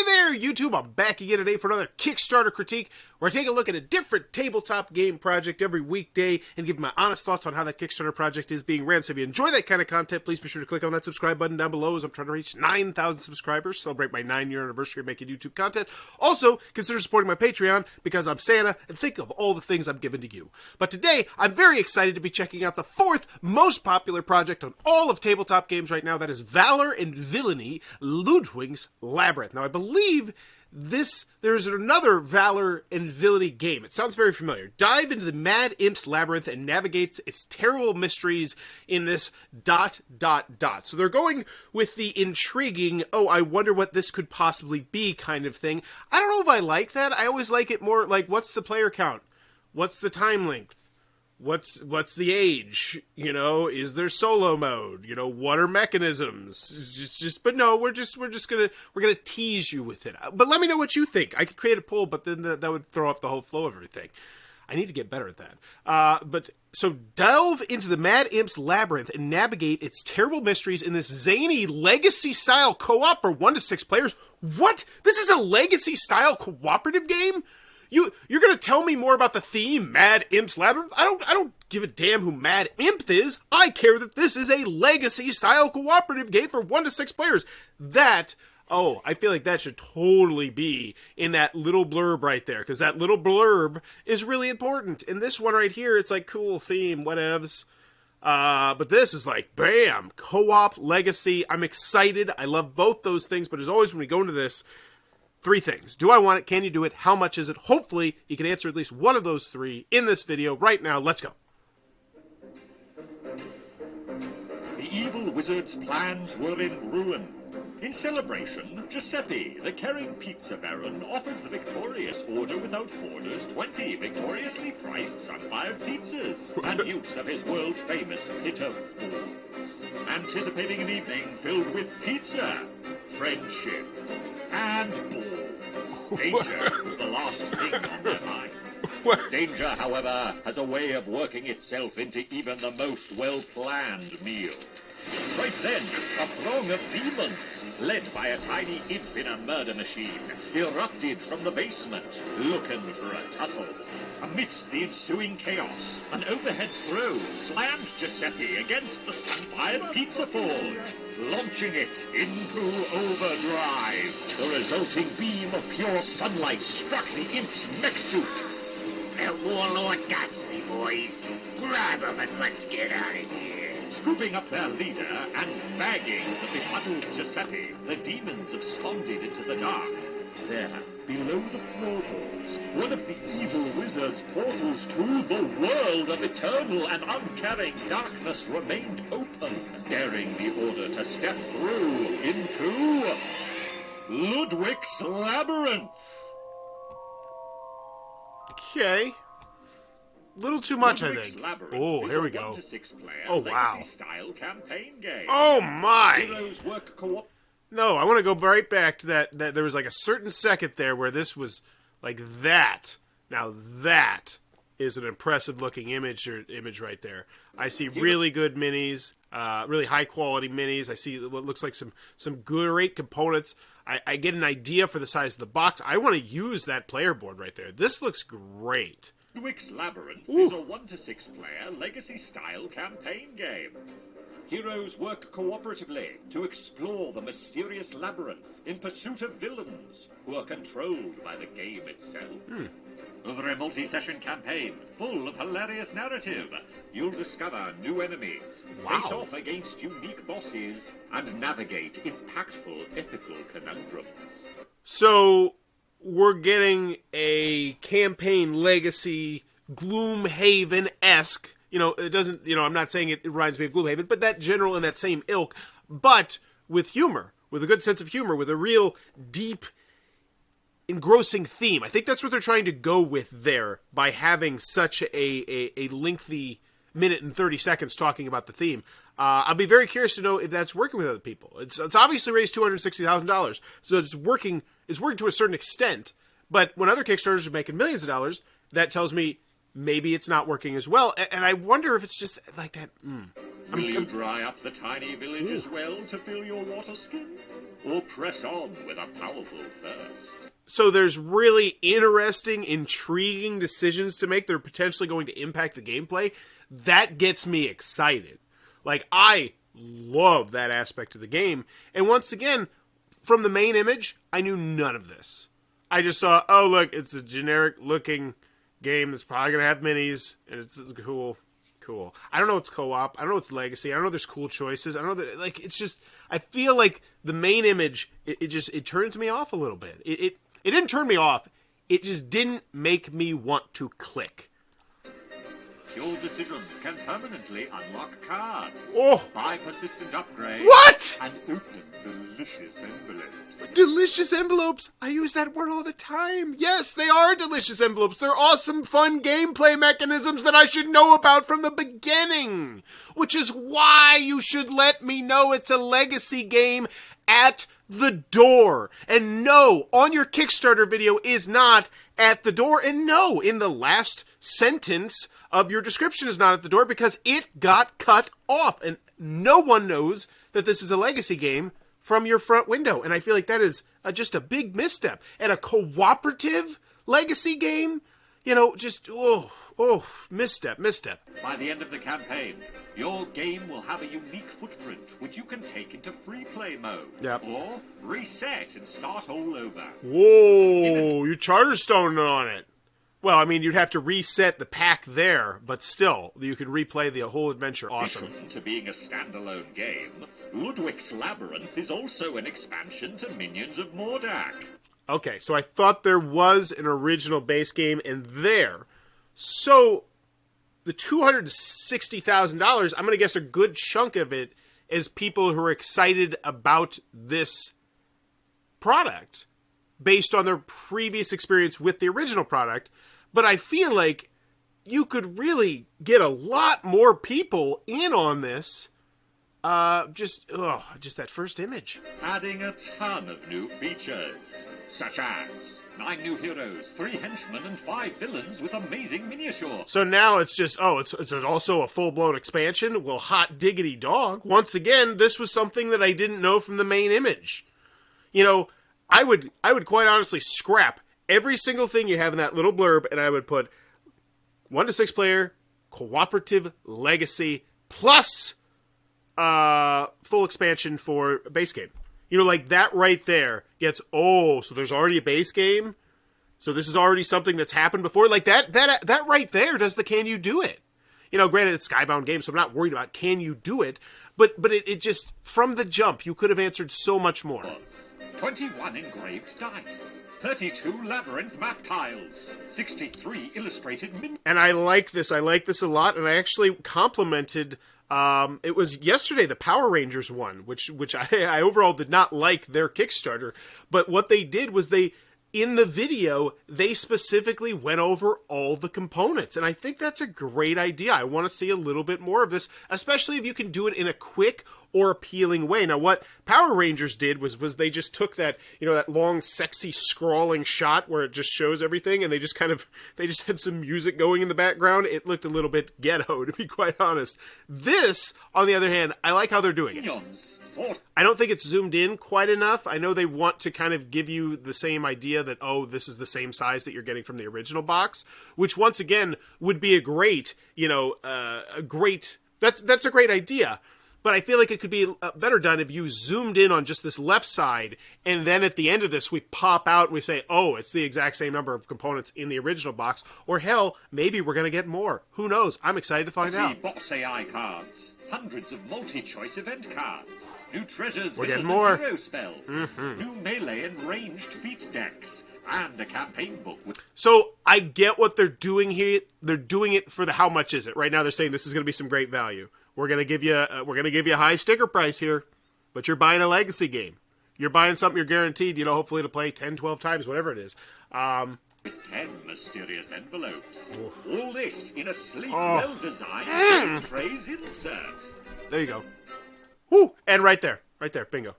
Hey there, YouTube! I'm back again today for another Kickstarter critique, where I take a look at a different tabletop game project every weekday and give my honest thoughts on how that Kickstarter project is being ran. So if you enjoy that kind of content, please be sure to click on that subscribe button down below, as I'm trying to reach 9,000 subscribers, celebrate my 9-year anniversary of making YouTube content. Also, consider supporting my Patreon, because I'm Santa, and think of all the things I'm giving to you. But today, I'm very excited to be checking out the fourth most popular project on all of tabletop games right now. That is Valor and Villainy, Lludwik's Labyrinth. Now, I believe there's another Valor and Villainy game. It sounds very familiar. Dive into the Mad Imp's Labyrinth and navigate its terrible mysteries in this ... So they're going with the intriguing, oh, I wonder what this could possibly be kind of thing. I don't know if I like that. I always like it more like, what's the player count? What's the time length? What's the age? You know, is there solo mode? You know, what are mechanisms? But no, we're gonna tease you with it. But let me know what you think. I could create a poll, but then that would throw off the whole flow of everything. I need to get better at that. So delve into the Mad Imp's Labyrinth and navigate its terrible mysteries in this zany legacy-style co-op for 1 to 6 players. What? This is a legacy-style cooperative game? You're gonna tell me more about the theme, Mad Imp's Labyrinth? I don't give a damn who Mad Imp is. I care that this is a legacy-style cooperative game for 1 to 6 players. I feel like that should totally be in that little blurb right there, because that little blurb is really important. In this one right here, it's like, cool theme, whatevs. But this is like, bam, co-op, legacy. I'm excited. I love both those things, but as always, when we go into this, 3 things. Do I want it? Can you do it? How much is it? Hopefully, you can answer at least one of those 3 in this video right now. Let's go. The evil wizard's plans were in ruin. In celebration, Giuseppe, the caring pizza baron, offered the victorious Order Without Borders 20 victoriously priced sun-fired pizzas and use of his world-famous pit of balls. Anticipating an evening filled with pizza, friendship, and balls. Danger was the last thing on their minds. Danger, however, has a way of working itself into even the most well-planned meal. Right then, a throng of demons, led by a tiny imp in a murder machine, erupted from the basement, looking for a tussle. Amidst the ensuing chaos, an overhead throw slammed Giuseppe against the sun-fired pizza forge, launching it into overdrive. The resulting beam of pure sunlight struck the imp's mech suit. That warlord got me, boys. Grab him and let's get out of here. Scooping up their leader and bagging the befuddled Giuseppe, the demons absconded into the dark. There, below the floorboards, one of the evil wizard's portals to the world of eternal and uncaring darkness remained open, daring the Order to step through into Lludwik's Labyrinth. Okay. Little too much, I think. Oh, here we go. 1 to 6 player, oh, wow. Legacy-style campaign game. Oh, my. Heroes work co-op. No, I want to go right back to that there was like a certain second there where this was like that. Now that is an impressive looking image right there. I see really good minis, really high quality minis. I see what looks like some great components. I get an idea for the size of the box. I want to use that player board right there. This looks great. Lludwik's Labyrinth is a 1 to 6 player legacy-style campaign game. Heroes work cooperatively to explore the mysterious labyrinth in pursuit of villains who are controlled by the game itself. Over a multi-session campaign full of hilarious narrative, you'll discover new enemies, face off against unique bosses, and navigate impactful ethical conundrums. So we're getting a campaign legacy Gloomhaven-esque. You know, it doesn't, you know, I'm not saying it reminds me of Gloomhaven, but that general in that same ilk, but with humor, with a good sense of humor, with a real deep, engrossing theme. I think that's what they're trying to go with there by having such a lengthy 1:30 talking about the theme. I'll be very curious to know if that's working with other people. It's obviously raised $260,000, so it's working to a certain extent. But when other Kickstarters are making millions of dollars, that tells me maybe it's not working as well. And I wonder if it's just like that. Will you dry up the tiny village as well to fill your water skin? or press on with a powerful thirst. So there's really interesting, intriguing decisions to make that are potentially going to impact the gameplay. That gets me excited. Like, I love that aspect of the game. And once again, from the main image, I knew none of this. I just saw, oh, look, it's a generic-looking game that's probably going to have minis, and it's cool. Cool. I don't know it's co-op. I don't know it's legacy. I don't know there's cool choices. I don't know that, like, it's just, I feel like the main image, it turned me off a little bit. It didn't turn me off. It just didn't make me want to click. Your decisions can permanently unlock cards. Oh. Buy persistent upgrades. What? And open delicious envelopes. Delicious envelopes. I use that word all the time. Yes, they are delicious envelopes. They're awesome, fun gameplay mechanisms that I should know about from the beginning. Which is why you should let me know it's a legacy game at the door. And no, on your Kickstarter video is not at the door. And no, in the last sentence of your description is not at the door because it got cut off. And no one knows that this is a legacy game from your front window. And I feel like that is just a big misstep. And a cooperative legacy game, you know, just, misstep. By the end of the campaign, your game will have a unique footprint, which you can take into free play mode. Yep. Or reset and start all over. Whoa, you Charterstone on it. Well, I mean, you'd have to reset the pack there, but still, you can replay the whole adventure. Awesome. In addition to being a standalone game, Lludwik's Labyrinth is also an expansion to Minions of Mordak. Okay, so I thought there was an original base game in there. So, the $260,000, I'm going to guess a good chunk of it is people who are excited about this product based on their previous experience with the original product. But I feel like you could really get a lot more people in on this. Just that first image. Adding a ton of new features, such as 9 new heroes, 3 henchmen, and 5 villains with amazing miniatures. So now it's just, it's also a full-blown expansion? Well, hot diggity dog. Once again, this was something that I didn't know from the main image. You know, I would quite honestly scrap every single thing you have in that little blurb, and I would put 1 to 6 player, cooperative, legacy, plus full expansion for base game. You know, like that right there gets, so there's already a base game? So this is already something that's happened before? Like that right there does the can you do it? You know, granted, it's Skybound game, so I'm not worried about can you do it, but it just, from the jump, you could have answered so much more. 21 engraved dice, 32 labyrinth map tiles, 63 illustrated And I like this a lot, and I actually complimented, it was yesterday, the Power Rangers one, which I overall did not like their Kickstarter, but what they did was in the video, they specifically went over all the components, and I think that's a great idea. I want to see a little bit more of this, especially if you can do it in a quick or appealing way. Now, what Power Rangers did was they just took that, you know, that long, sexy, scrawling shot where it just shows everything, and they just had some music going in the background. It looked a little bit ghetto, to be quite honest. This, on the other hand, I like how they're doing it. I don't think it's zoomed in quite enough. I know they want to kind of give you the same idea that, this is the same size that you're getting from the original box, which once again would be a great, that's a great idea. But I feel like it could be better done if you zoomed in on just this left side, and then at the end of this, we pop out and we say, it's the exact same number of components in the original box. Or hell, maybe we're going to get more. Who knows? I'm excited to find out. Boss AI cards, hundreds of multi-choice event cards, new treasures, we're getting more. Hero spells, new melee and ranged feat decks, and a campaign book with... So I get what they're doing here. They're doing it for the how much is it. Right now they're saying this is going to be some great value. We're gonna give you a high sticker price here, but you're buying a legacy game. You're buying something you're guaranteed, hopefully to play 10, 12 times, whatever it is. With 10 mysterious envelopes. All this in a sleek, well-designed trays insert. There you go. Woo! And right there, bingo.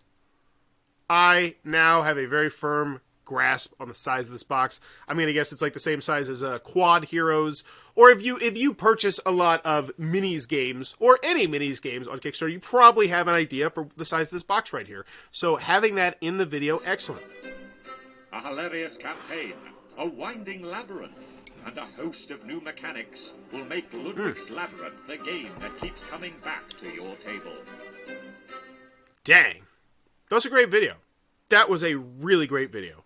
I now have a very firm grasp on the size of this box. I'm going to guess it's like the same size as Quad Heroes, or if you purchase a lot of minis games, or any minis games on Kickstarter, you probably have an idea for the size of this box right here. So having that in the video, excellent. A hilarious campaign, a winding labyrinth, and a host of new mechanics will make Lludwik's Labyrinth the game that keeps coming back to your table. Dang. That was a great video. That was a really great video.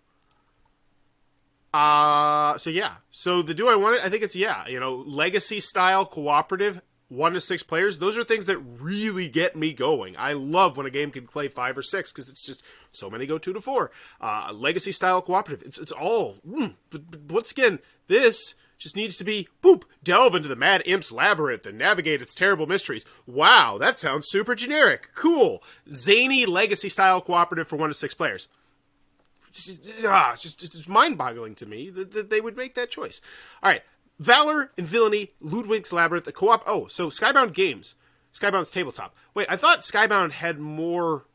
So yeah. So the do I want it? I think it's yeah. You know, legacy style cooperative, 1 to 6 players. Those are things that really get me going. I love when a game can play 5 or 6 because it's just so many go 2 to 4. Legacy style cooperative. It's all. But once again, this just needs to be boop. Delve into the Mad Imp's Labyrinth and navigate its terrible mysteries. Wow, that sounds super generic. Cool. Zany legacy style cooperative for 1 to 6 players. It's mind-boggling to me that they would make that choice. All right, Valor and Villainy, Lludwik's Labyrinth, the co-op. Oh, so Skybound Games, Skybound's tabletop. Wait, I thought Skybound had more.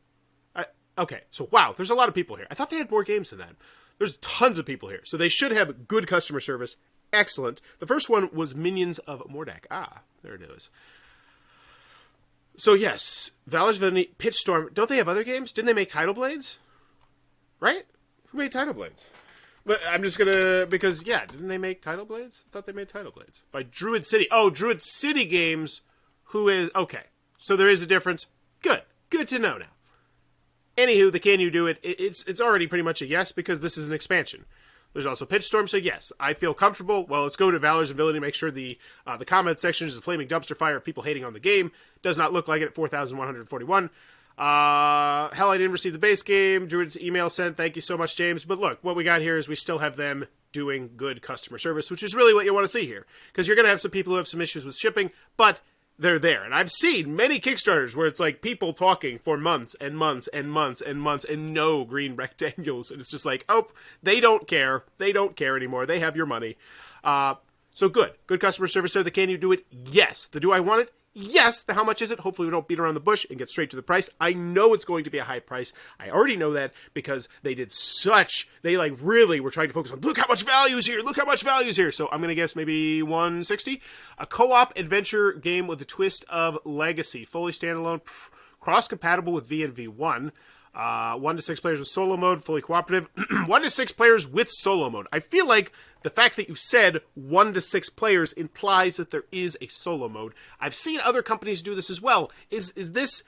Okay, so wow, there's a lot of people here. I thought they had more games than that. There's tons of people here, so they should have good customer service. Excellent. The first one was Minions of Mordak. Ah, there it is. So yes, Valor's Villainy, Pitch Storm. Don't they have other games? Didn't they make Tidal Blades? Right? Who made Tidal Blades? But I'm just gonna, because yeah, didn't they make Tidal Blades? I thought they made Tidal Blades by Druid City. Oh, Druid City Games. Who is okay? So there is a difference. Good to know now. Anywho, the Can You Do It? It's already pretty much a yes because this is an expansion. There's also Pitch Storm, so yes, I feel comfortable. Well, let's go to Valor's ability to make sure the comment section is a flaming dumpster fire of people hating on the game. Does not look like it at 4,141. Hell, I didn't receive the base game. Druid's email sent. Thank you so much, James. But look, what we got here is we still have them doing good customer service, which is really what you want to see here. Because you're going to have some people who have some issues with shipping, but they're there. And I've seen many Kickstarters where it's like people talking for months and months and months and months and no green rectangles. And it's just like, oh, they don't care. They don't care anymore. They have your money. So good. Good customer service there. The Can You Do It? Yes. The Do I Want It? Yes. The how much is it? Hopefully we don't beat around the bush and get straight to the price. I know it's going to be a high price. I already know that because they did they like really were trying to focus on, look how much value is here. Look how much value is here. So I'm going to guess maybe 160. A co-op adventure game with a twist of legacy. Fully standalone, cross-compatible with V and V1. 1 to 6 players with solo mode, fully cooperative. 1 to 6 players with solo mode. I feel like the fact that you said 1 to 6 players implies that there is a solo mode. I've seen other companies do this as well. Is this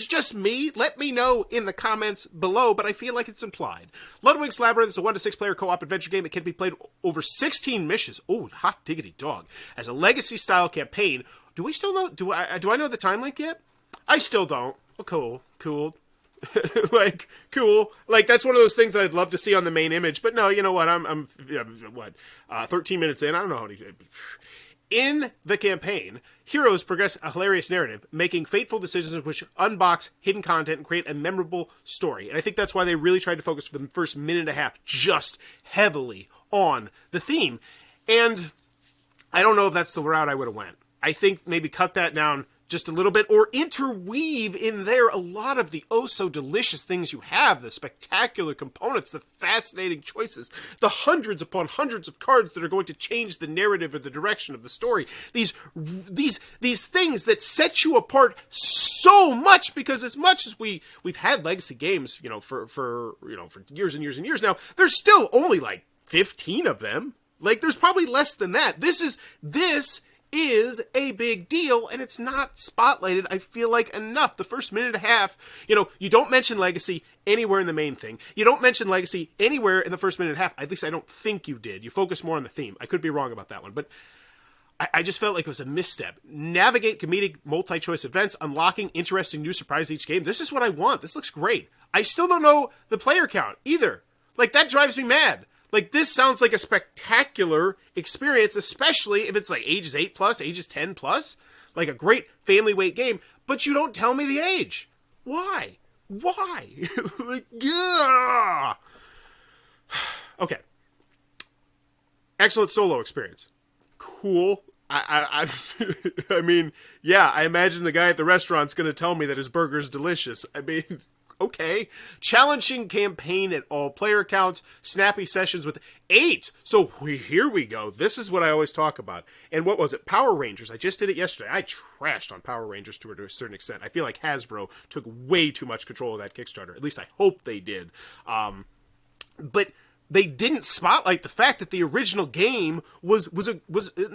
just me? Let me know in the comments below, but I feel like it's implied. Lludwik's Labyrinth is a 1 to 6 player co-op adventure game. It can be played over 16 missions. Oh, hot diggity dog. As a legacy style campaign. Do we still know? Do I know the time link yet? I still don't. Oh, cool. Like, cool. Like, that's one of those things that I'd love to see on the main image. But no, you know what? I'm 13 minutes in. I don't know how many. In the campaign, heroes progress a hilarious narrative, making fateful decisions which unbox hidden content and create a memorable story. And I think that's why they really tried to focus for the first minute and a half just heavily on the theme. And I don't know if that's the route I would have went. I think maybe cut that down just a little bit, or interweave in there a lot of the oh-so-delicious things you have, the spectacular components, the fascinating choices, the hundreds upon hundreds of cards that are going to change the narrative or the direction of the story. These things that set you apart so much, because as much as we've had legacy games, for years and years and years now, there's still only like 15 of them. Like, there's probably less than that. This is a big deal, and it's not spotlighted, I feel like, enough. The first minute and a half, you don't mention legacy anywhere in the main thing. You don't mention legacy anywhere in the first minute and a half. At least I don't think you did. You focus more on the theme. I could be wrong about that one, but I just felt like it was a misstep. Navigate comedic multi-choice events, unlocking interesting new surprises each game. This is what I want. This looks great. I still don't know the player count either. Like, that drives me mad. Like, this sounds like a spectacular experience, especially if it's like ages 8 plus, ages 10 plus. Like a great family weight game, but you don't tell me the age. Why? Like, yeah. Okay. Excellent solo experience. Cool. I mean, yeah, I imagine the guy at the restaurant's going to tell me that his burger's delicious. I mean, Okay. Challenging campaign at all player counts. Snappy sessions with 8. So here we go. This is what I always talk about. And what was it? Power Rangers. I just did it yesterday. I trashed on Power Rangers to a certain extent. I feel like Hasbro took way too much control of that Kickstarter. At least I hope they did. But they didn't spotlight the fact that the original game was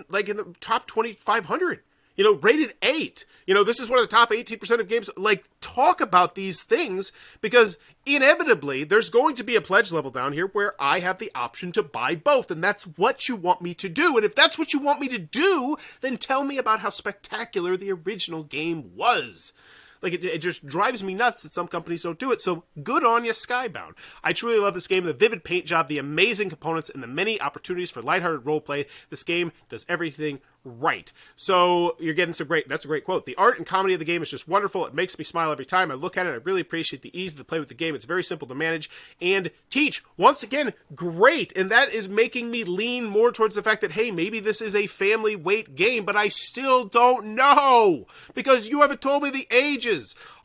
like in the top 2,500. You know, rated 8. You know, this is one of the top 18% of games. Like, talk about these things, because inevitably there's going to be a pledge level down here where I have the option to buy both, and that's what you want me to do. And if that's what you want me to do, then tell me about how spectacular the original game was. Like, it just drives me nuts that some companies don't do it, so good on you, Skybound. I truly love this game, the vivid paint job, the amazing components, and the many opportunities for lighthearted roleplay. This game does everything right. So, you're getting some great, that's a great quote. The art and comedy of the game is just wonderful. It makes me smile every time I look at it. I really appreciate the ease of the play with the game. It's very simple to manage and teach. Once again, great. And that is making me lean more towards the fact that, hey, maybe this is a family weight game, but I still don't know, because you haven't told me the ages.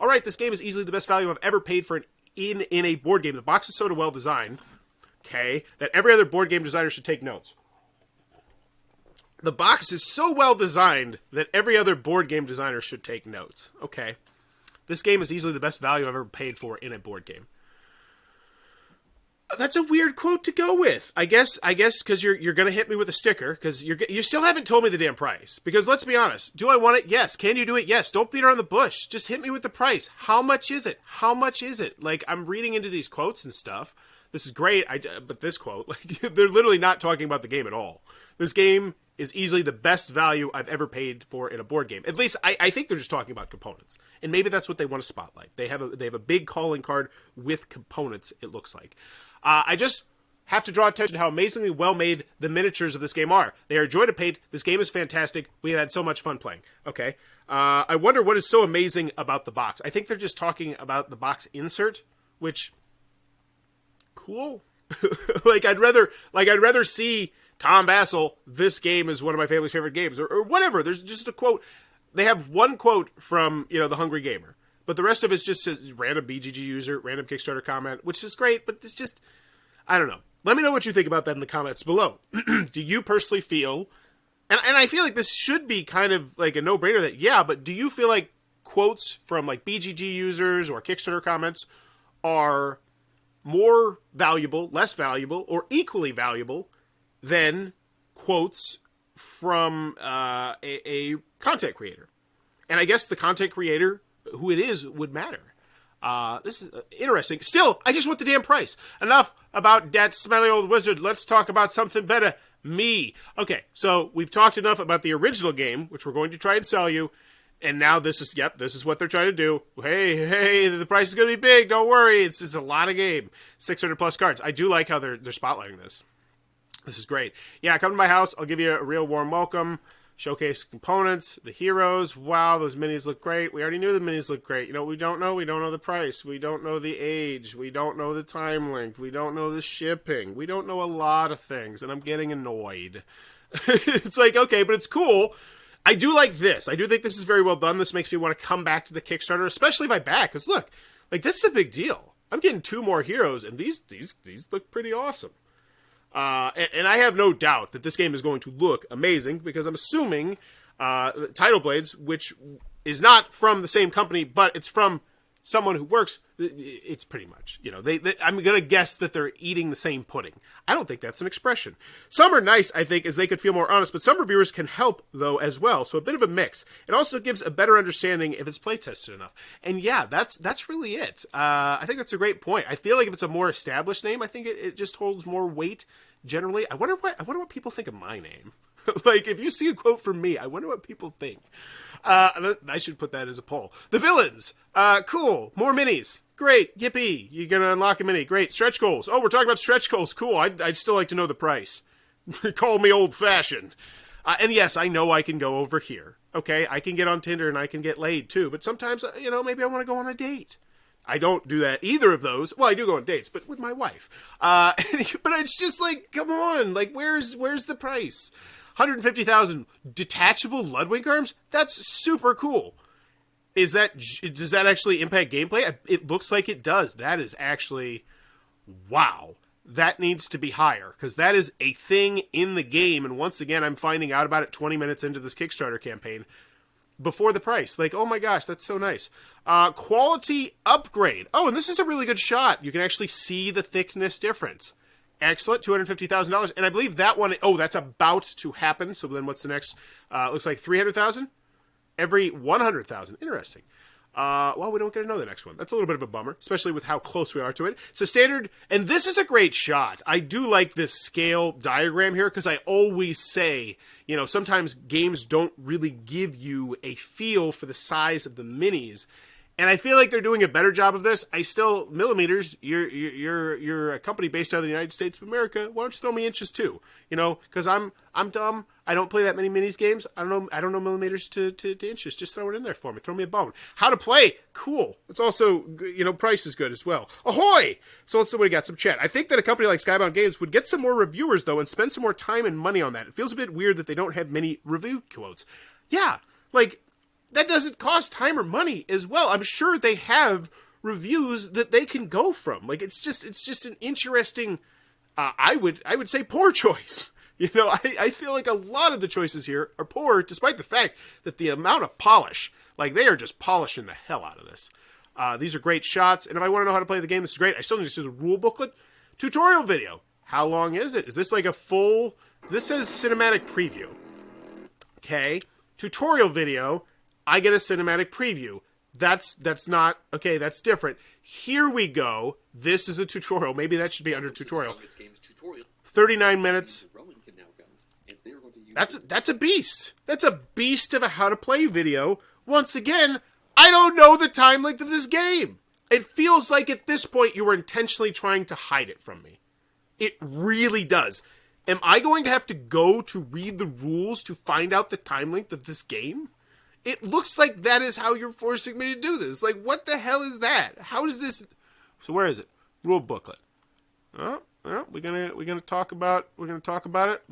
All right, this game is easily the best value I've ever paid for in a board game. The box is so well designed, okay, that every other board game designer should take notes. The box is so well designed that every other board game designer should take notes. Okay. This game is easily the best value I've ever paid for in a board game. That's a weird quote to go with. I guess because you're going to hit me with a sticker, because you still haven't told me the damn price. Because let's be honest, do I want it? Yes. Can you do it? Yes. Don't beat around the bush. Just hit me with the price. How much is it? How much is it? Like, I'm reading into these quotes and stuff. This is great, but this quote, like, they're literally not talking about the game at all. This game is easily the best value I've ever paid for in a board game. At least I think they're just talking about components, and maybe that's what they want to spotlight. They have a big calling card with components. It looks like. I just have to draw attention to how amazingly well made the miniatures of this game are. They are a joy to paint. This game is fantastic. We have had so much fun playing. Okay. I wonder what is so amazing about the box. I think they're just talking about the box insert, which cool. like I'd rather see Tom Bassel, this game is one of my family's favorite games, or whatever. There's just a quote. They have one quote from, The Hungry Gamer, but the rest of it's just a random BGG user, random Kickstarter comment, which is great, but it's just, I don't know. Let me know what you think about that in the comments below. Do you personally feel, and I feel like this should be kind of like a no-brainer that, yeah, but do you feel like quotes from like BGG users or Kickstarter comments are more valuable, less valuable, or equally valuable than quotes from a content creator? And I guess the content creator, who it is, would matter. This is interesting. Still, I just want the damn price. Enough about that smelly old wizard. Let's talk about something better. Me. Okay, so we've talked enough about the original game, which we're going to try and sell you. And now this is what they're trying to do. Hey, the price is going to be big. Don't worry. It's a lot of game. 600 plus cards. I do like how they're spotlighting this. This is great. Yeah, come to my house. I'll give you a real warm welcome. Showcase components, the heroes. Wow, those minis look great. We already knew the minis look great. You know what we don't know? We don't know the price. We don't know the age. We don't know the time length. We don't know the shipping. We don't know a lot of things, and I'm getting annoyed. It's like, okay, but it's cool. I do like this. I do think this is very well done. This makes me want to come back to the Kickstarter, especially if I back. Because look, like, this is a big deal. I'm getting 2 more heroes, and these look pretty awesome. And I have no doubt that this game is going to look amazing, because I'm assuming Tidal Blades, which is not from the same company, but it's from someone who works, it's pretty much, I'm going to guess that they're eating the same pudding. I don't think that's an expression. Some are nice, I think, as they could feel more honest, but some reviewers can help, though, as well. So a bit of a mix. It also gives a better understanding if it's play tested enough. And yeah, that's really it. I think that's a great point. I feel like if it's a more established name, I think it just holds more weight generally. I wonder what people think of my name. Like, if you see a quote from me, I wonder what people think. I should put that as a poll. The villains. Cool. More minis. Great. Yippee. You're going to unlock a mini. Great. Stretch goals. Oh, we're talking about stretch goals. Cool. I'd still like to know the price. Call me old-fashioned. And yes, I know I can go over here. Okay? I can get on Tinder and I can get laid, too. But sometimes, maybe I want to go on a date. I don't do that either of those. Well, I do go on dates, but with my wife. But it's just like, come on. Like, where's the price? 150,000 detachable Lludwik arms? That's super cool. does that actually impact gameplay? It looks like it does. That is actually, wow. That needs to be higher, because that is a thing in the game, and once again, I'm finding out about it 20 minutes into this Kickstarter campaign, before the price. Like, oh my gosh, that's so nice. Quality upgrade. Oh, and this is a really good shot. You can actually see the thickness difference. Excellent, $250,000, and I believe that one, oh, that's about to happen, so then what's the next? Looks like 300,000? Every 100,000. Interesting. Well, we don't get to know the next one. That's a little bit of a bummer, especially with how close we are to it. It's a standard, and this is a great shot. I do like this scale diagram here, because I always say, you know, sometimes games don't really give you a feel for the size of the minis, and I feel like they're doing a better job of this. I still, millimeters, you're a company based out of the United States of America. Why don't you throw me inches too? You know, because I'm dumb. I don't play that many minis games. I don't know millimeters to inches. Just throw it in there for me. Throw me a bone. How to play? Cool. It's also, you know, price is good as well. Ahoy! So let's see what we got. Some chat. I think that a company like Skybound Games would get some more reviewers, though, and spend some more time and money on that. It feels a bit weird that they don't have many review quotes. Yeah, like, that doesn't cost time or money as well. I'm sure they have reviews that they can go from. Like, it's just an interesting, I would say poor choice. You know, I feel like a lot of the choices here are poor, despite the fact that the amount of polish, like, they are just polishing the hell out of this. These are great shots, and if I want to know how to play the game, this is great. I still need to see the rule booklet. Tutorial video. How long is it? Is this like a full... This says cinematic preview. Okay. Tutorial video. I get a cinematic preview. That's not... Okay, that's different. Here we go. This is a tutorial. Maybe that should be under tutorial. 39 minutes. That's a beast. That's a beast of a how to play video. Once again, I don't know the time length of this game. It feels like at this point you were intentionally trying to hide it from me. It really does. Am I going to have to go to read the rules to find out the time length of this game? It looks like that is how you're forcing me to do this. Like, what the hell is that? How does this... So where is it? Rule booklet. Oh, well, we're gonna talk about it.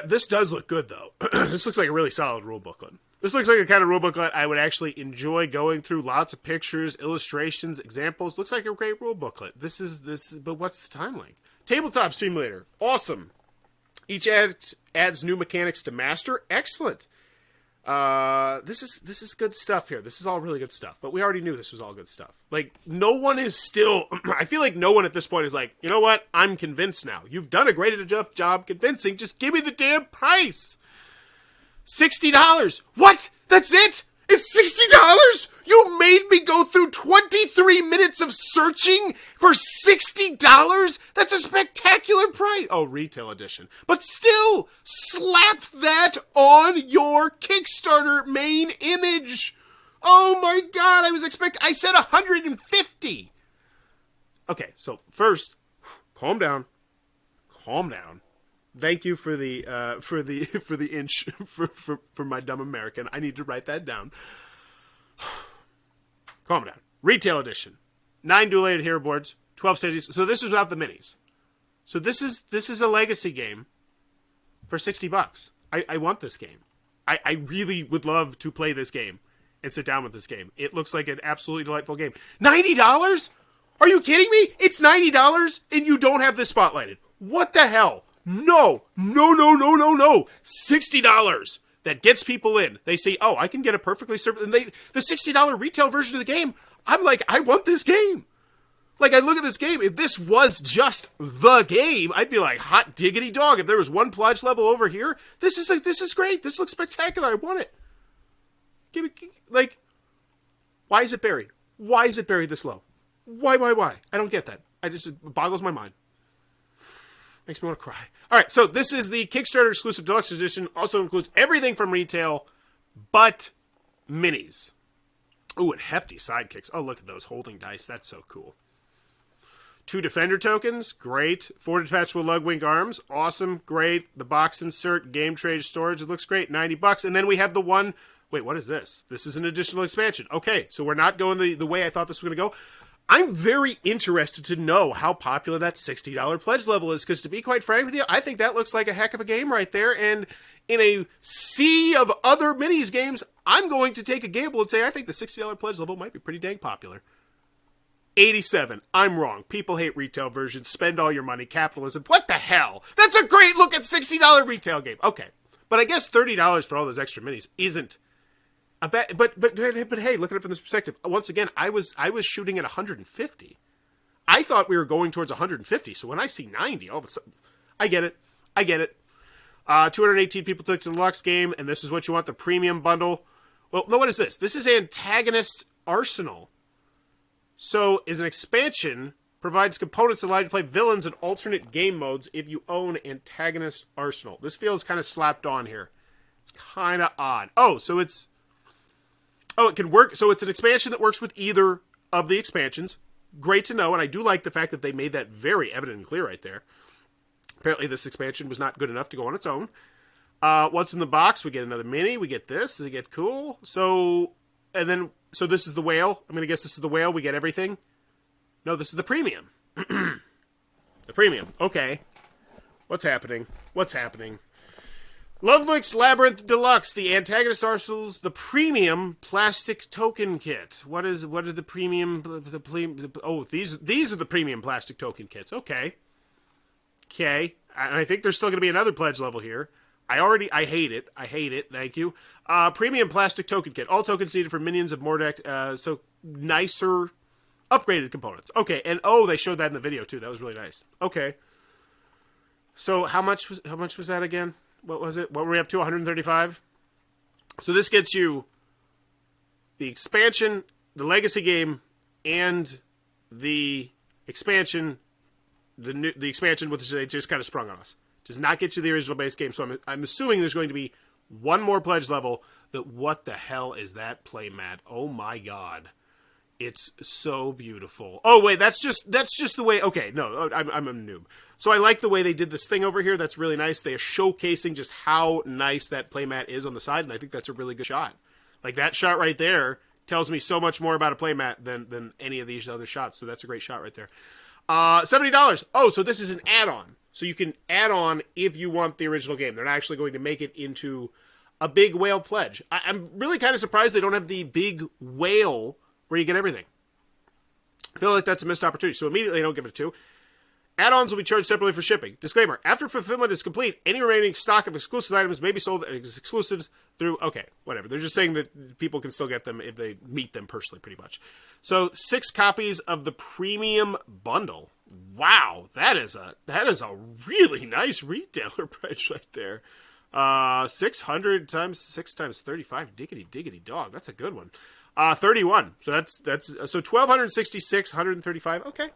This does look good, though. This looks like a really solid rule booklet. This looks like a kind of rule booklet I would actually enjoy going through. Lots of pictures, illustrations, examples. Looks like a great rule booklet. But what's the time length? Tabletop Simulator. Awesome. Each adds new mechanics to master. Excellent. This is good stuff here. This is all really good stuff. But we already knew this was all good stuff. Like, no one is still... I feel like no one at this point is like, you know what? I'm convinced now. You've done a great enough job convincing. Just give me the damn price. $60. What? That's it? It's $60? You made me go through 23 minutes of searching for $60? That's a spectacular price. Oh, retail edition. But still, slap that on your Kickstarter main image. Oh my god, I said 150. Okay, so first, calm down. Calm down. Thank you for the inch for my dumb American. I need to write that down. Calm down. Retail edition. 9 dual-layered hero boards, 12 stages. So this is without the minis. So this is a legacy game for $60. I want this game. I really would love to play this game and sit down with this game. It looks like an absolutely delightful game. $90? Are you kidding me? It's $90 and you don't have this spotlighted. What the hell? No. $60. That gets people in. They say, oh, I can get a perfectly served... And the $60 retail version of the game, I'm like, I want this game. Like, I look at this game, if this was just the game, I'd be like, hot diggity dog. If there was one pledge level over here, this is great. This looks spectacular. I want it. Like, why is it buried? Why is it buried this low? Why? I don't get that. It boggles my mind. Makes me want to cry. All right, so this is the Kickstarter exclusive deluxe edition. Also includes everything from retail, but minis. Ooh, and hefty sidekicks. Oh, look at those holding dice. That's so cool. 2 defender tokens. Great. 4 detachable Lludwik arms. Awesome. Great. The box insert. Game trade storage. It looks great. $90. And then we have the one... Wait, what is this? This is an additional expansion. Okay, so we're not going the way I thought this was going to go. I'm very interested to know how popular that $60 pledge level is, because to be quite frank with you, I think that looks like a heck of a game right there, and in a sea of other minis games, I'm going to take a gamble and say I think the $60 pledge level might be pretty dang popular. 87. I'm wrong. People hate retail versions. Spend all your money. Capitalism. What the hell? That's a great look at $60 retail game. Okay. But I guess $30 for all those extra minis isn't a bad... But hey, look at it from this perspective. Once again, I was shooting at 150. I thought we were going towards 150. So when I see 90, all of a sudden... I get it. 218 people took to the deluxe game, and this is what you want, the premium bundle. Well, no, what is this? This is Antagonist Arsenal. So, is an expansion, provides components that allow you to play villains in alternate game modes if you own Antagonist Arsenal. This feels kind of slapped on here. It's kind of odd. Oh, so it's... Oh, it can work... So it's an expansion that works with either of the expansions. Great to know, and I do like the fact that they made that very evident and clear right there. Apparently this expansion was not good enough to go on its own. What's in the box? We get another mini. We get this. We get cool. So... And then, so this is the whale. I'm going to guess this is the whale. We get everything. No, this is the premium. The premium. Okay. What's happening? Lludwik's Labyrinth Deluxe, the Antagonist Arsenals, the premium plastic token kit. What are the premium? These are the premium plastic token kits. Okay. And I think there's still going to be another pledge level here. I hate it. Thank you. Premium plastic token kit. All tokens needed for minions of Mordak. So nicer, upgraded components. Okay, and they showed that in the video too. That was really nice. Okay. So how much was that again? What was it? What were we up to? 135. So this gets you the expansion, the legacy game, and the expansion. The expansion which they just kind of sprung on us. Does not get you the original base game, so I'm assuming there's going to be one more pledge level. That what the hell is that playmat? Oh my god, it's so beautiful. Oh wait, that's just the way. Okay, no, I'm a noob. So I like the way they did this thing over here. That's really nice. They are showcasing just how nice that playmat is on the side, and I think that's a really good shot. Like that shot right there tells me so much more about a playmat than any of these other shots. So that's a great shot right there. $70. Oh, so this is an add-on. So you can add on if you want the original game. They're not actually going to make it into a big whale pledge. I'm really kind of surprised they don't have the big whale where you get everything. I feel like that's a missed opportunity. So immediately I don't give it a 2. Add-ons will be charged separately for shipping. Disclaimer, after fulfillment is complete, any remaining stock of exclusive items may be sold as exclusives through... Okay, whatever. They're just saying that people can still get them if they meet them personally, pretty much. So 6 copies of the premium bundle. Wow, that is a really nice retailer price right there. 600 times 6 times 35, diggity dog. That's a good one. 31. So that's so 1266, 135. Okay.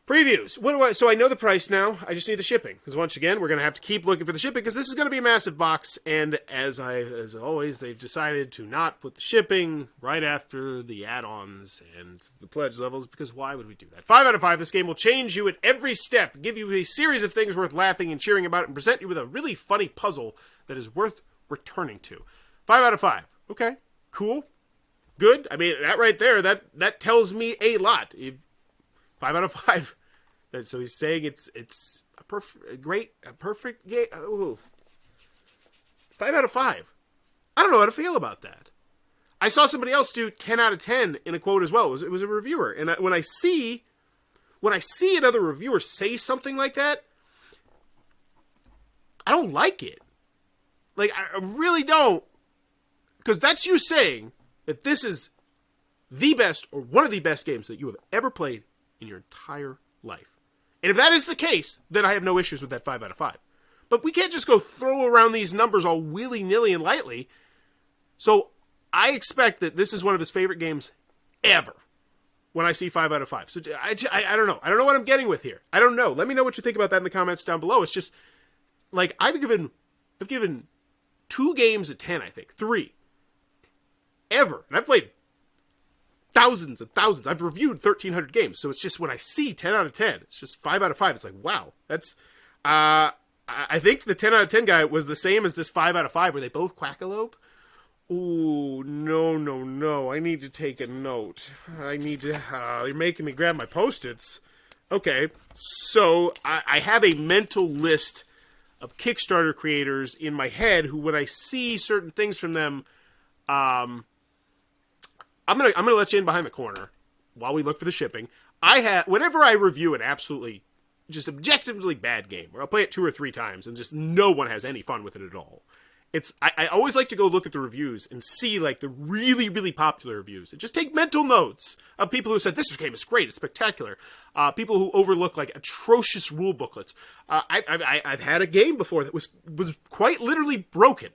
Previews. So I know the price now. I just need the shipping. Because once again, we're going to have to keep looking for the shipping because this is going to be a massive box. And as always, they've decided to not put the shipping right after the add-ons and the pledge levels. Because why would we do that? 5 out of 5. This game will change you at every step, give you a series of things worth laughing and cheering about, and present you with a really funny puzzle that is worth returning to. 5 out of 5. Okay. Cool. Good. I mean, that right there, that tells me a lot. 5 out of 5. So he's saying it's a perfect game. Ooh. 5 out of 5. I don't know how to feel about that. I saw somebody else do 10 out of 10 in a quote as well. It was a reviewer, and when I see another reviewer say something like that, I don't like it. Like I really don't, because that's you saying that this is the best or one of the best games that you have ever played in your entire life. And if that is the case, then I have no issues with that 5 out of 5. But we can't just go throw around these numbers all willy-nilly and lightly. So I expect that this is one of his favorite games ever when I see 5 out of 5. So I don't know. I don't know what I'm getting with here. I don't know. Let me know what you think about that in the comments down below. It's just, like, I've given 2 games a 10, I think. 3. Ever. And I've played thousands and thousands. I've reviewed 1,300 games. So it's just when I see 10 out of 10, it's just 5 out of 5. It's like, wow. That's, I think the 10 out of 10 guy was the same as this 5 out of 5. Were they both quackalope? Ooh, no. I need to take a note. I need to, you're making me grab my Post-its. Okay. So I have a mental list Kickstarter creators in my head who, when I see certain things from them, I'm gonna let you in behind the corner while we look for the shipping. Whenever I review an absolutely just objectively bad game, where I'll play it 2 or 3 times and just no one has any fun with it at all. I always like to go look at the reviews and see like the really, really popular reviews and just take mental notes of people who said, this game is great, it's spectacular. People who overlook like atrocious rule booklets. I've had a game before that was quite literally broken,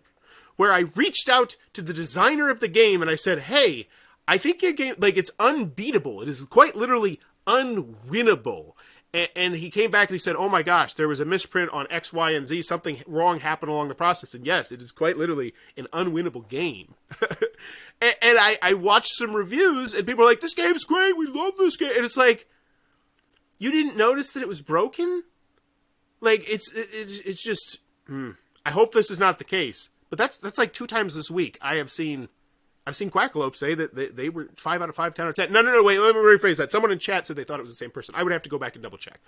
where I reached out to the designer of the game and I said, hey, I think your game, like, it's unbeatable. It is quite literally unwinnable. And he came back and he said, oh my gosh, there was a misprint on X, Y, and Z. Something wrong happened along the process. And yes, it is quite literally an unwinnable game. and I watched some reviews and people are like, this game's great. We love this game. And it's like, you didn't notice that it was broken? Like, it's just, I hope this is not the case. But that's like 2 times this week I've seen Quackalope say that they were 5 out of 5, 10 out of 10. No, wait, let me rephrase that. Someone in chat said they thought it was the same person. I would have to go back and double check.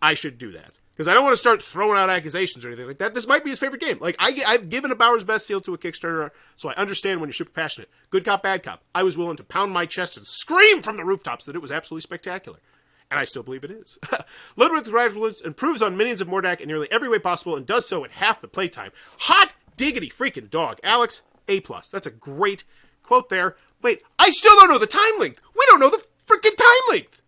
I should do that. Because I don't want to start throwing out accusations or anything like that. This might be his favorite game. Like, I've given a Bauer's Best deal to a Kickstarter, so I understand when you're super passionate. Good cop, bad cop. I was willing to pound my chest and scream from the rooftops that it was absolutely spectacular. And I still believe it is. Lludwik Rivals improves on minions of Mordak in nearly every way possible and does so at half the playtime. Hot diggity freaking dog. Alex, A+. That's a great quote there. Wait, I still don't know the time length. We don't know the freaking time length.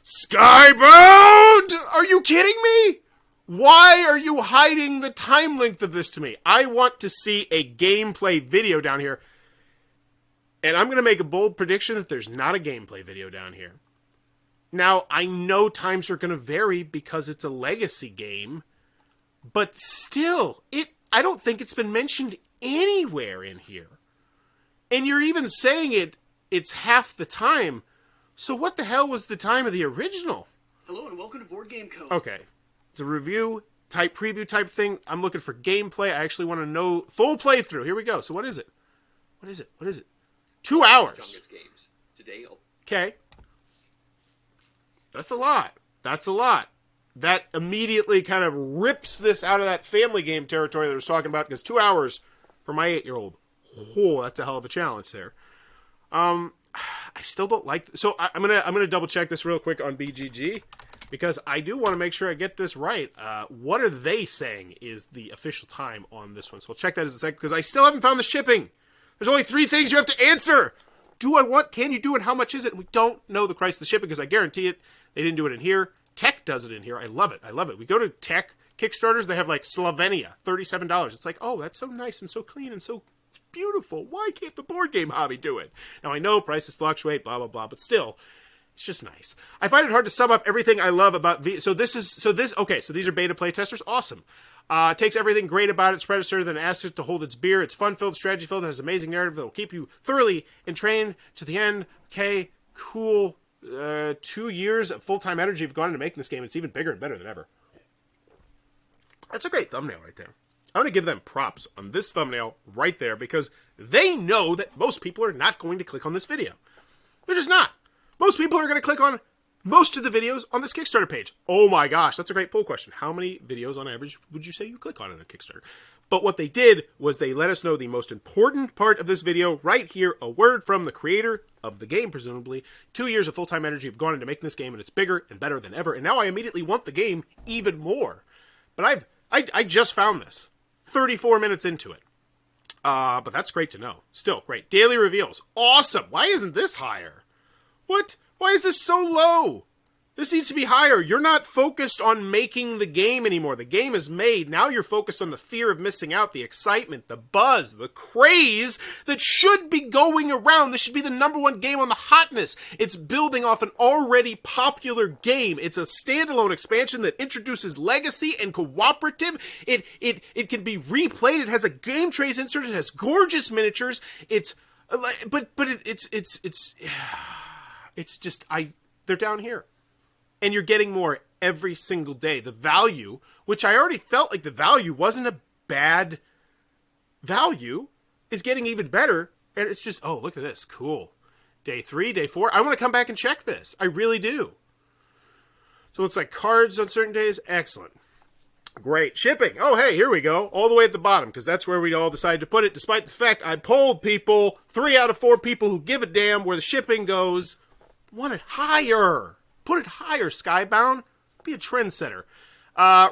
Skybound! Are you kidding me? Why are you hiding the time length of this to me? I want to see a gameplay video down here. And I'm going to make a bold prediction that there's not a gameplay video down here. Now, I know times are going to vary because it's a legacy game. But still, I don't think it's been mentioned anywhere in here. And you're even saying it's half the time. So what the hell was the time of the original? Hello and welcome to Board Game Code. Okay. It's a review type, preview type thing. I'm looking for gameplay. I actually want to know full playthrough. Here we go. So what is it? What is it? 2 hours. Games. Today, okay. That's a lot. That immediately kind of rips this out of that family game territory that I was talking about, because 2 hours for my 8-year-old. Oh, that's a hell of a challenge there. I still don't like... So I'm gonna double check this real quick on BGG, because I do want to make sure I get this right. What are they saying is the official time on this one? So I'll check that as a second, because I still haven't found the shipping. There's only 3 things you have to answer. Can you do it? How much is it? And we don't know the price of the shipping, because I guarantee it, they didn't do it in here. Tech does it in here. I love it. We go to Tech Kickstarters, they have like Slovenia, $37. It's like, oh, that's so nice and so clean and so beautiful. Why can't the board game hobby do it? Now, I know prices fluctuate, blah, blah, blah, but still, it's just nice. I find it hard to sum up everything I love about so these are beta playtesters. Awesome. Takes everything great about its predecessor, then asks it to hold its beer. It's fun-filled, strategy-filled, and has amazing narrative that will keep you thoroughly entrained to the end. Okay, cool. 2 years of full-time energy have gone into making this game. It's even bigger and better than ever. That's a great thumbnail right there. I want to give them props on this thumbnail right there, because they know that most people are not going to click on this video. They're just not. Most people are going to click on most of the videos on this Kickstarter page. Oh my gosh, that's a great poll question. How many videos on average would you say you click on in a Kickstarter? But what they did was they let us know the most important part of this video right here, a word from the creator of the game, presumably. 2 years of full-time energy have gone into making this game, and it's bigger and better than ever. And now I immediately want the game even more. But I just found this 34 minutes into it. But that's great to know. Still great. Daily reveals. Awesome. Why isn't this higher? What? Why is this so low? This needs to be higher. You're not focused on making the game anymore. The game is made. Now you're focused on the fear of missing out, the excitement, the buzz, the craze that should be going around. This should be the ¡1 game on the hotness. It's building off an already popular game. It's a standalone expansion that introduces legacy and cooperative. It can be replayed. It has a game trace insert. It has gorgeous miniatures. It's just they're down here. And you're getting more every single day. The value, which I already felt like the value wasn't a bad value, is getting even better. And it's just, oh, look at this. Cool. Day 3, day 4. I want to come back and check this. I really do. So it looks like cards on certain days. Excellent. Great. Shipping. Oh, hey, here we go. All the way at the bottom, because that's where we all decided to put it, despite the fact I polled people, 3 out of 4 people who give a damn where the shipping goes, want it higher. Put it higher, Skybound. Be a trendsetter.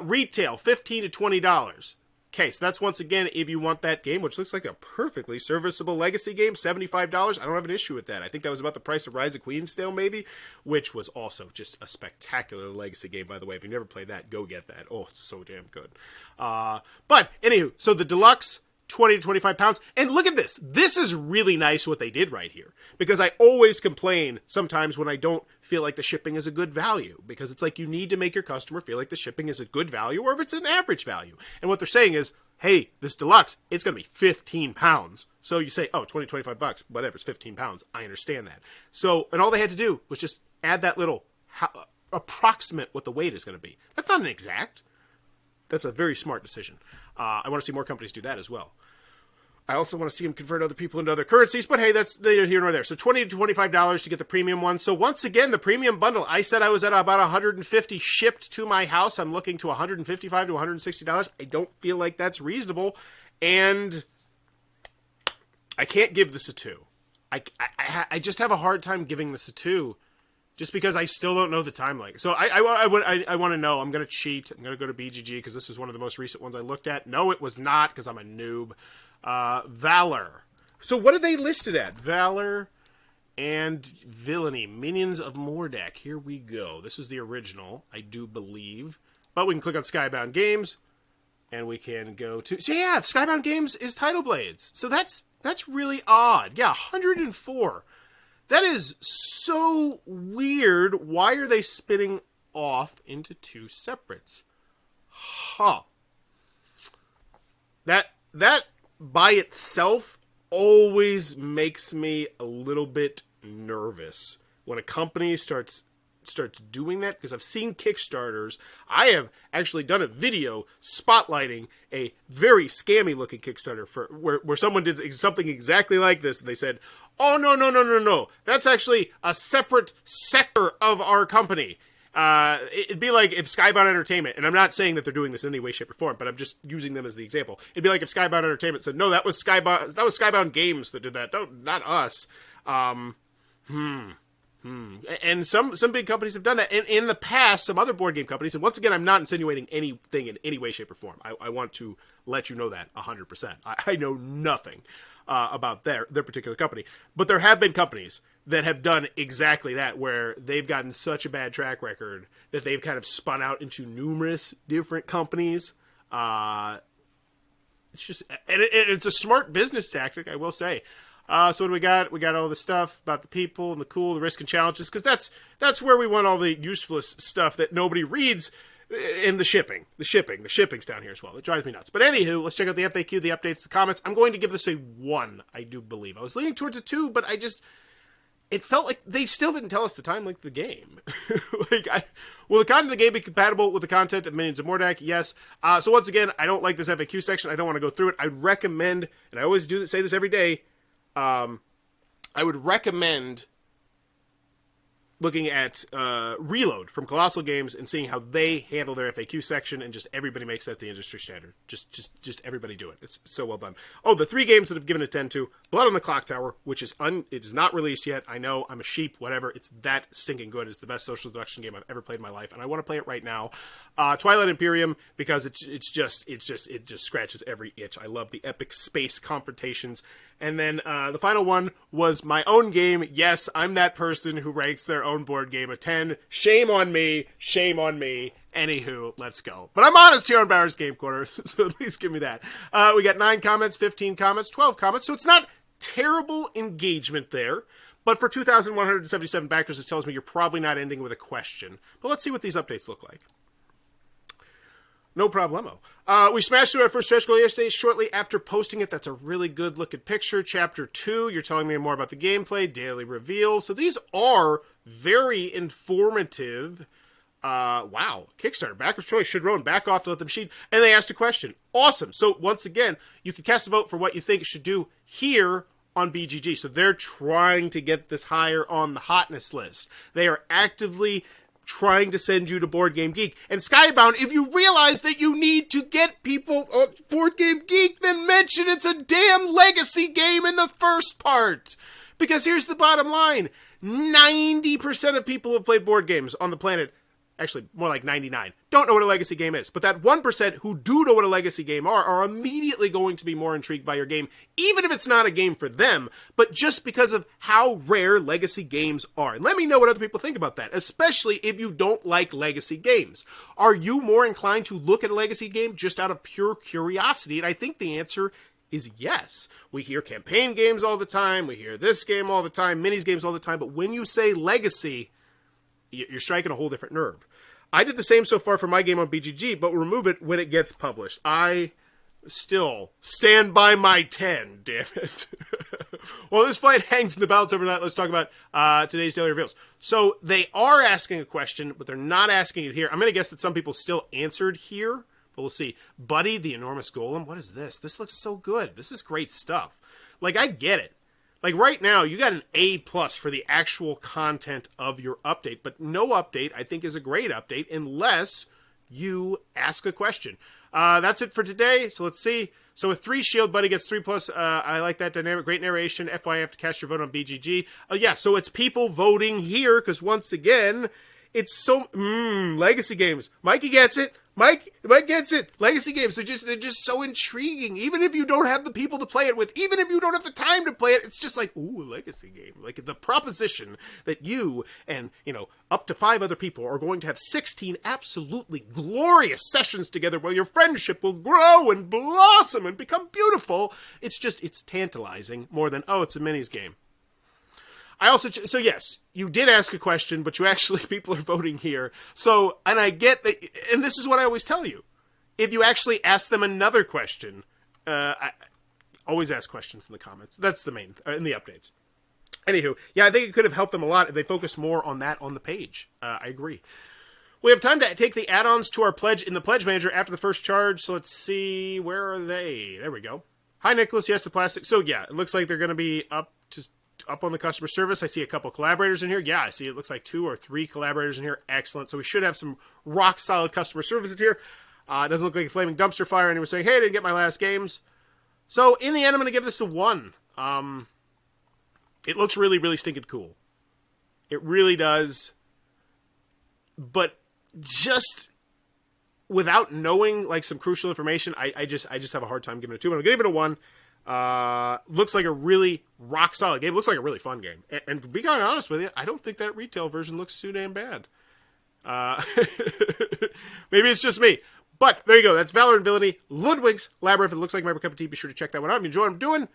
Retail, $15 to $20. Okay, so that's once again if you want that game, which looks like a perfectly serviceable legacy game, $75. I don't have an issue with that. I think that was about the price of Rise of Queensdale, maybe, which was also just a spectacular legacy game, by the way. If you've never played that, go get that. Oh, it's so damn good. But, anywho, so the deluxe, 20 to 25 pounds. And look at this. This is really nice what they did right here. Because I always complain sometimes when I don't feel like the shipping is a good value. Because it's like you need to make your customer feel like the shipping is a good value or if it's an average value. And what they're saying is, hey, this deluxe, it's going to be 15 pounds. So you say, oh, 20, 25 bucks, whatever, it's 15 pounds. I understand that. So, and all they had to do was just add that little approximate what the weight is going to be. That's not an exact. That's a very smart decision. I want to see more companies do that as well. I also want to see them convert other people into other currencies, but hey, that's neither here nor there. So $20 to $25 to get the premium one. So once again, the premium bundle, I said I was at about $150 shipped to my house. I'm looking to $155 to $160. I don't feel like that's reasonable, and I can't give this a 2. I just have a hard time giving this a 2. Just because I still don't know the timeline. So I want to know. I'm going to cheat. I'm going to go to BGG because this is one of the most recent ones I looked at. No, it was not because I'm a noob. Valor. So what are they listed at? Valor and Villainy. Minions of Mordak. Here we go. This is the original, I do believe. But we can click on Skybound Games. And we can go to... So yeah, Skybound Games is Title Blades. So that's really odd. Yeah, 104. That is so weird. Why are they spinning off into 2 separates? Huh. That by itself always makes me a little bit nervous when a company starts doing that, because I've seen Kickstarters. I have actually done a video spotlighting a very scammy looking Kickstarter for where someone did something exactly like this, and they said, oh, no, that's actually a separate sector of our company. It'd be like if Skybound Entertainment, and I'm not saying that they're doing this in any way, shape, or form, but I'm just using them as the example. It'd be like if Skybound Entertainment said, no, that was Skybound Games that did that, not us. And some big companies have done that. And in the past, some other board game companies, and once again, I'm not insinuating anything in any way, shape, or form. I want to let you know that 100%. I know nothing about their particular company. But there have been companies that have done exactly that, where they've gotten such a bad track record that they've kind of spun out into numerous different companies. It's just, and it's a smart business tactic, I will say. So what do we got? We got all the stuff about the people and the cool, the risk and challenges, because that's where we want all the useless stuff that nobody reads in the shipping. The shipping's down here as well. It drives me nuts. But anywho, let's check out the FAQ, the updates, the comments. I'm going to give this a 1, I do believe. I was leaning towards a 2, but it felt like they still didn't tell us the time length of the game. Will the content of the game be compatible with the content of Minions of Mordak? Yes. So once again, I don't like this FAQ section. I don't want to go through it. I'd recommend, and I always say this every day, I would recommend looking at Reload from Colossal Games and seeing how they handle their FAQ section, and just everybody makes that the industry standard. Just everybody do it. It's so well done. Oh, the 3 games that have given a 10 to: Blood on the Clock Tower, which is it is not released yet. I know, I'm a sheep, whatever. It's that stinking good. It's the best social deduction game I've ever played in my life, and I want to play it right now. Twilight Imperium, because it just scratches every itch. I love the epic space confrontations. And then the final one was my own game. Yes, I'm that person who ranks their own board game a 10. Shame on me. Shame on me. Anywho, let's go. But I'm honest here on Bowers Game Corner, so at least give me that. We got 9 comments, 15 comments, 12 comments, so it's not terrible engagement there. But for 2,177 backers, it tells me you're probably not ending with a question. But let's see what these updates look like. No problemo. We smashed through our first stretch goal yesterday shortly after posting it. That's a really good looking picture. Chapter 2, you're telling me more about the gameplay. Daily reveal. So these are very informative. Wow. Kickstarter. Backer's choice. Should Rowan back off to let them cheat? And they asked a question. Awesome. So once again, you can cast a vote for what you think it should do here on BGG. So they're trying to get this higher on the hotness list. They are actively trying to send you to Board Game Geek. And Skybound, if you realize that you need to get people on Board Game Geek, then mention it's a damn legacy game in the first part. Because here's the bottom line. 90% of people who have played board games on the planet, actually more like 99, don't know what a legacy game is. But that 1% who do know what a legacy game are immediately going to be more intrigued by your game, even if it's not a game for them, but just because of how rare legacy games are. And let me know what other people think about that, especially if you don't like legacy games. Are you more inclined to look at a legacy game just out of pure curiosity? And I think the answer is yes. We hear campaign games all the time, we hear this game all the time, minis games all the time, but when you say legacy, you're striking a whole different nerve. I did the same so far for my game on BGG, but we'll remove it when it gets published. I still stand by my 10, damn it. Well, this fight hangs in the balance overnight. Let's talk about today's Daily Reveals. So they are asking a question, but they're not asking it here. I'm going to guess that some people still answered here, but we'll see. Buddy, the Enormous Golem. What is this? This looks so good. This is great stuff. Like, I get it. Like, right now, you got an A+ for the actual content of your update, but no update, I think, is a great update unless you ask a question. That's it for today, so let's see. So with 3 shield, Buddy gets 3+. I like that dynamic. Great narration. FYI, have to cast your vote on BGG. Yeah, so it's people voting here, because once again, it's so... legacy games. Mikey gets it. Mike gets it. Legacy games, they're just so intriguing. Even if you don't have the people to play it with, even if you don't have the time to play it, it's just like, ooh, a legacy game. Like the proposition that you and, up to 5 other people are going to have 16 absolutely glorious sessions together where your friendship will grow and blossom and become beautiful. It's tantalizing more than, oh, it's a minis game. So yes, you did ask a question, but people are voting here. So, and I get that, and this is what I always tell you. If you actually ask them another question, I always ask questions in the comments. That's the main, in the updates. Anywho, yeah, I think it could have helped them a lot if they focused more on that on the page. I agree. We have time to take the add-ons to our pledge in the Pledge Manager after the first charge. So let's see, where are they? There we go. Hi, Nicholas. Yes, the plastic. So yeah, it looks like they're going to be up on the customer service. I see a couple collaborators in here. Yeah, I see it looks like 2 or 3 collaborators in here. Excellent. So we should have some rock solid customer service in here. It doesn't look like a flaming dumpster fire. And he was saying, hey, I didn't get my last games. So in the end, I'm going to give this a 1. It looks really, really stinking cool. It really does. But just without knowing like some crucial information, I just have a hard time giving it a 2. But I'm going to give it a 1. Looks like a really rock solid game. Looks like a really fun game. And to be kind of honest with you, I don't think that retail version looks too damn bad. Maybe it's just me. But there you go. That's Valor Villainy, Lludwik's Labyrinth. It looks like my cup of tea. Be sure to check that one out. If you enjoy what I'm doing,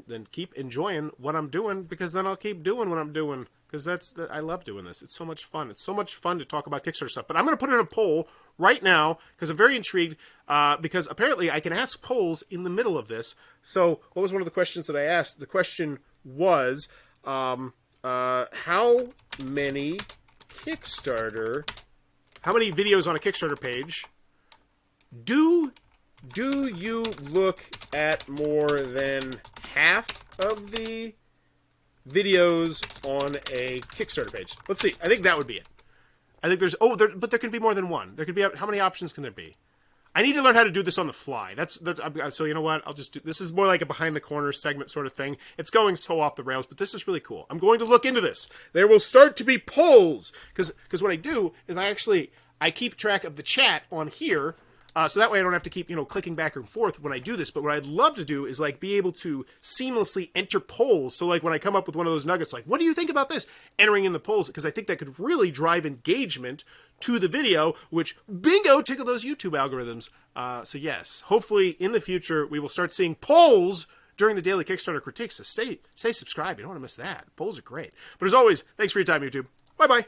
then keep enjoying what I'm doing, because then I'll keep doing what I'm doing. Because I love doing this. It's so much fun. It's so much fun to talk about Kickstarter stuff. But I'm going to put in a poll right now because I'm very intrigued. Because apparently I can ask polls in the middle of this. So what was one of the questions that I asked? The question was, how many videos on a Kickstarter page do you look at more than half of the videos on a Kickstarter page? Let's see. I think that would be it. I think but there can be more than one. There could be, how many options can there be? I need to learn how to do this on the fly. So you know what? I'll just do, this is more like a behind the corners segment sort of thing. It's going so off the rails, but this is really cool. I'm going to look into this. There will start to be polls, because what I do is I keep track of the chat on here. So that way I don't have to keep, clicking back and forth when I do this. But what I'd love to do is, like, be able to seamlessly enter polls. So, like, when I come up with one of those nuggets, like, what do you think about this? Entering in the polls, because I think that could really drive engagement to the video, which, bingo, tickle those YouTube algorithms. So, yes, hopefully in the future we will start seeing polls during the daily Kickstarter critiques. So stay subscribed. You don't want to miss that. Polls are great. But as always, thanks for your time, YouTube. Bye-bye.